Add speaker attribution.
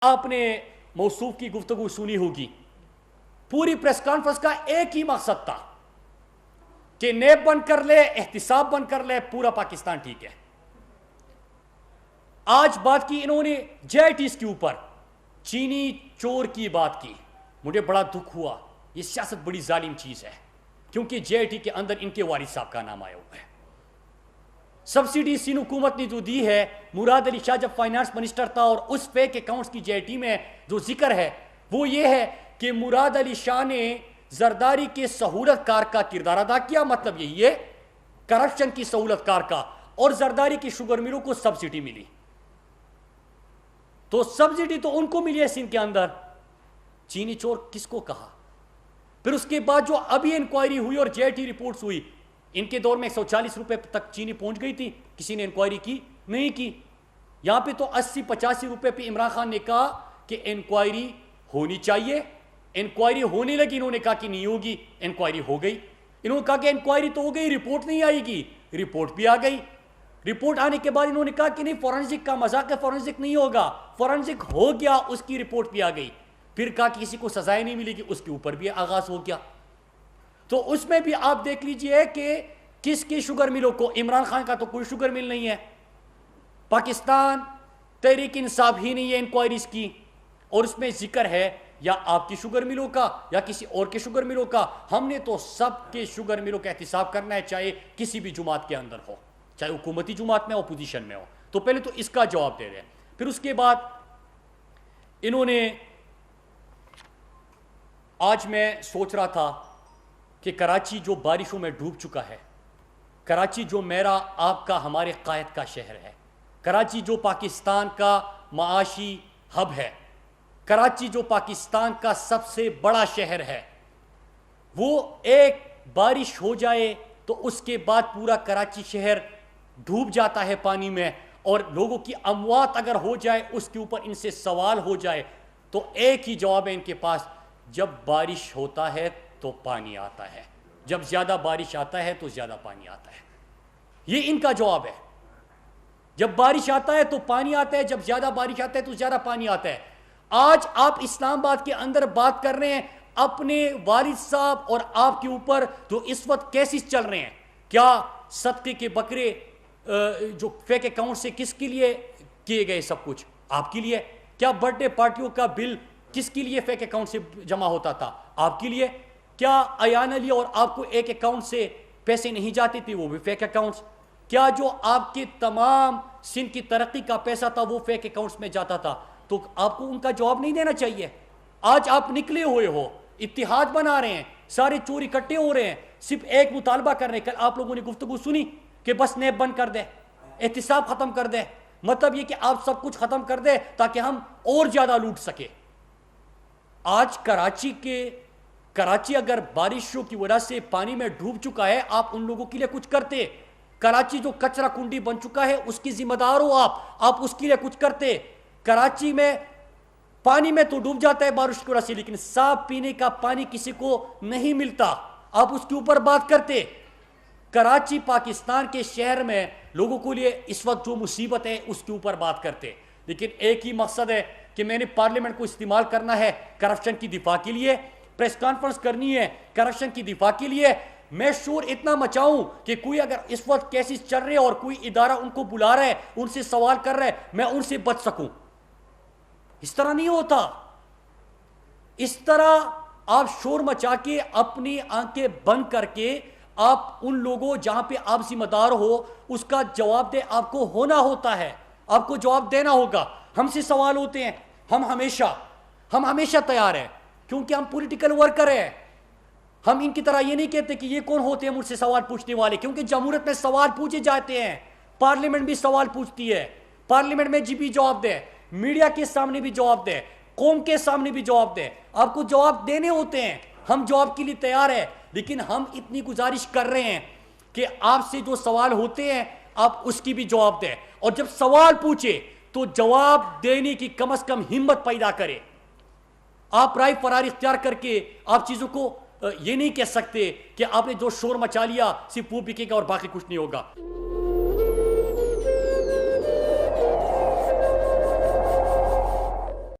Speaker 1: आपने मौसूफ की गुफ्तगू सुनी होगी। पूरी प्रेस कॉन्फ्रेंस का एक ही मकसद था कि नेब बंद कर ले, एहतिसाब बंद कर ले, पूरा पाकिस्तान ठीक है। आज बात की इन्होंने JITs के ऊपर, चीनी चोर की बात की। मुझे बड़ा दुख हुआ। यह सियासत बड़ी जालिम चीज है, क्योंकि JIT के अंदर इनके वालिद साहब का नाम आया हुआ है। सब्सिडी सिंध हुकूमत ने जो दी है, मुराद अली शाह जब फाइनेंस मिनिस्टर था, और उस फेक अकाउंट्स की JIT में जो जिक्र है वो ये है कि मुराद अली शाह ने जरदारी के सहूलतकार का किरदार अदा किया। मतलब यही है करप्शन की सहूलतकार का, और जरदारी की शुगर मिलों को सब्सिडी मिली। तो सब्सिडी तो उनको मिली है सिंध के अंदर। चीनी चोर किसको कहा? फिर उसके बाद जो अभी इंक्वायरी हुई और JIT रिपोर्ट्स हुई, इनके दौर में 140 रुपए तक चीनी पहुंच गई थी। किसी ने इंक्वायरी की? नहीं की। यहां पे तो 80-85 रुपए पे इमरान खान ने कहा कि इंक्वायरी होनी चाहिए। इंक्वायरी होने लगी, इन्होंने कहा कि नहीं होगी। इंक्वायरी हो गई। इन्होंने कहा कि इंक्वायरी तो हो गई, रिपोर्ट नहीं आएगी। रिपोर्ट भी आ गई। रिपोर्ट आने के बाद इन्होंने कहा कि नहीं, फॉरेंसिक का मजाक है, फॉरेंसिक नहीं होगा। फॉरेंसिक हो गया, उसकी रिपोर्ट भी आ गई। फिर कहा कि किसी को सजाएं नहीं मिलेगी, उसके ऊपर भी आगाज हो गया। तो उसमें भी आप देख लीजिए कि किसकी शुगर मिलों को, इमरान खान का तो कोई शुगर मिल नहीं है। पाकिस्तान तहरीक इंसाफ ही नहीं है इंक्वायरीज की, और उसमें जिक्र है या आपकी शुगर मिलों का या किसी और के शुगर मिलों का। हमने तो सबके शुगर मिलों का एहतिसाब करना है, चाहे किसी भी जुमात के अंदर हो, चाहे हुकूमती जुमात में हो, अपोजिशन में हो। तो पहले तो इसका जवाब दे दें। फिर उसके बाद इन्होंने, आज मैं सोच रहा था कि कराची जो बारिशों में डूब चुका है, कराची जो मेरा आपका हमारे कायद का शहर है, कराची जो पाकिस्तान का माशी हब है, कराची जो पाकिस्तान का सबसे बड़ा शहर है, वो एक बारिश हो जाए तो उसके बाद पूरा कराची शहर डूब जाता है पानी में। और लोगों की अमवात अगर हो जाए, उसके ऊपर इनसे सवाल हो जाए, तो एक ही जवाब है इनके पास, जब बारिश होता है तो पानी आता है, जब ज्यादा बारिश आता है तो ज्यादा पानी आता है। ये इनका जवाब है। जब बारिश आता है तो पानी आता है, जब ज्यादा बारिश आता है तो ज्यादा पानी आता है। आज आप इस्लामाबाद के अंदर बात कर रहे हैं अपने वालिद साहब और आपके ऊपर जो इस वक्त केसेस चल रहे हैं। क्या सदके के बकरे जो फेक अकाउंट से किसके लिए किए गए? सब कुछ आपके लिए। क्या बर्थडे पार्टियों का बिल किसके लिए फेक अकाउंट से जमा होता था? आपके लिए। क्या अयान अली और आपको एक अकाउंट से पैसे नहीं जाते थे? वो भी फेक अकाउंट्स। क्या जो आपके तमाम सिंध की तरक्की का पैसा था वो फेक अकाउंट्स में जाता था? तो आपको उनका जवाब नहीं देना चाहिए। आज आप निकले हुए हो, इत्तिहाद बना रहे हैं, सारे चोर इकट्ठे हो रहे हैं, सिर्फ एक मुतालबा कर रहे हैं। कल आप लोगों ने गुफ्तगू सुनी कि बस नेब बंद कर दे, एहतिसाब खत्म कर दे। मतलब ये कि आप सब कुछ खत्म कर दे ताकि हम और ज्यादा लूट सके। आज कराची अगर बारिशों की वजह से पानी में डूब चुका है, आप उन लोगों के लिए कुछ करते। कराची जो कचरा कुंडी बन चुका है उसकी जिम्मेदार हो आप उसके लिए कुछ करते। कराची में पानी में तो डूब जाता है बारिश की वजह से, लेकिन साफ पीने का पानी किसी को नहीं मिलता, आप उसके ऊपर बात करते। कराची पाकिस्तान के शहर में लोगों के लिए इस वक्त जो मुसीबत है उसके ऊपर बात करते। लेकिन एक ही मकसद है कि मैंने पार्लियामेंट को इस्तेमाल करना है करप्शन की दिफा के लिए, प्रेस कॉन्फ्रेंस करनी है करप्शन की दिफा के लिए। मैं शोर इतना मचाऊं कि कोई अगर इस वक्त केसेस चल रहे हैं और कोई इदारा उनको बुला रहा है, उनसे सवाल कर रहा है, मैं उनसे बच सकूं। इस तरह नहीं होता। इस तरह आप शोर मचा के अपनी आंखें बंद करके आप उन लोगों जहां पे आप जिम्मेदार हो उसका जवाब दे आपको होना होता है, आपको जवाब देना होगा। हमसे सवाल होते हैं, हम हमेशा तैयार हैं, क्योंकि हम पॉलिटिकल वर्कर हैं। हम इनकी तरह ये नहीं कहते कि ये कौन होते हैं मुझसे सवाल पूछने वाले, क्योंकि जमहूरियत में सवाल पूछे जाते हैं। पार्लियामेंट भी सवाल पूछती है, पार्लियामेंट में जी भी जवाब दे, मीडिया के सामने भी जवाब दे, कौम के सामने भी जवाब दे। आपको जवाब देने होते हैं, हम जवाब के लिए तैयार है। लेकिन हम इतनी गुजारिश कर रहे हैं कि आपसे जो सवाल होते हैं आप उसकी भी जवाब दें, और जब सवाल पूछे तो जवाब देने की कम से कम हिम्मत पैदा करें। आप राय फरार इख्तियार करके आप चीजों को ये नहीं कह सकते कि आपने जो शोर मचा लिया सिर्फ वो बिकेगा और बाकी कुछ नहीं होगा।